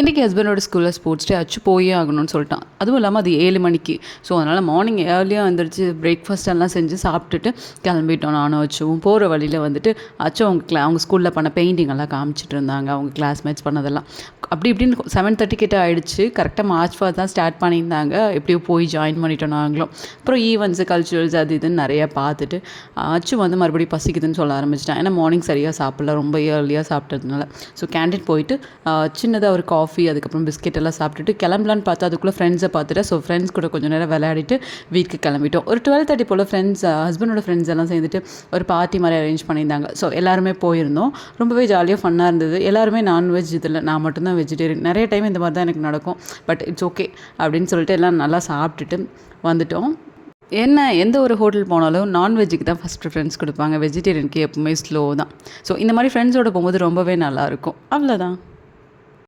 இன்றைக்கி ஹஸ்பண்டோட ஸ்கூலில் ஸ்போர்ட்ஸ் டே அச்சு போயே ஆகணும்னு சொல்லிட்டான். அதுவும் இல்லாமல் அது 7 மணிக்கு. ஸோ அதனால் மார்னிங் ஏர்லியாக வந்துருச்சு பிரேக்ஃபாஸ்ட் எல்லாம் செஞ்சு சாப்பிட்டுட்டு கிளம்பிட்டோம். நானும் அச்சுவும் போகிற வழியில் வந்துட்டு அச்சு அவங்க ஸ்கூலில் பண்ண பெயிண்டிங் எல்லாம் காமிச்சிட்டு இருந்தாங்க. அவங்க கிளாஸ்மேட்ஸ் பண்ணதெல்லாம் அப்படி இப்படின்னு 7:30 கிட்ட ஆகிடுச்சு. கரெக்டாக மார்ச் 1 தான் ஸ்டார்ட் பண்ணியிருந்தாங்க. எப்படியோ போய் ஜாயின் பண்ணிட்டோம் நாங்களும். அப்புறம் ஈவெண்ட்ஸு கல்ச்சுரல்ஸ் அது இதுன்னு நிறையா பார்த்துட்டு அச்சு வந்து மறுபடியும் பசிக்குதுன்னு சொல்ல ஆரம்பிச்சிட்டேன். ஏன்னா மார்னிங் சரியாக சாப்பிடல, ரொம்ப ஏர்லியாக சாப்பிட்டதுனால. ஸோ கேண்டீன் போயிட்டு சின்னதாக ஒரு காஃபி அதுக்கப்புறம் பிஸ்கெட் எல்லாம் சாப்பிட்டுட்டு கிளம்பலான்னு பார்த்தா அதுக்குள்ளே ஃப்ரெண்ட்ஸை பார்த்துட்டு ஸோ ஃப்ரெண்ட்ஸ் கூட கொஞ்சம் நேரம் விளையாடிட்டு வீட்டுக்கு கிளம்பிட்டோம். ஒரு 12:30 போல் ஹஸ்பண்டோட ஃப்ரெண்ட்ஸ் எல்லாம் சேர்ந்துட்டு ஒரு பார்ட்டி மாதிரி அரேஞ்ச் பண்ணியிருந்தாங்க. ஸோ எல்லாருமே போயிருந்தோம். ரொம்பவே ஜாலியாக ஃபன்னாக இருந்தது. எல்லாருமே நான்வெஜ் இதில், நான் மட்டும்தான் வெஜிடேரியன். நிறைய டைம் இந்த மாதிரி தான் எனக்கு நடக்கும். பட் இட்ஸ் ஓகே அப்படின்னு சொல்லிட்டு எல்லாம் நல்லா சாப்பிட்டுட்டு வந்துட்டோம். எந்த ஒரு ஹோட்டல் போனாலும் நான்வெஜ்ஜுக்கு தான் ஃபஸ்ட் ப்ரிஃபரன்ஸ் கொடுப்பாங்க. வெஜிடேரியனுக்கு எப்பவுமே ஸ்லோ தான். ஸோ இந்த மாதிரி ஃப்ரெண்ட்ஸோடு போகும்போது ரொம்பவே நல்லாயிருக்கும். அவ்வளோதான்.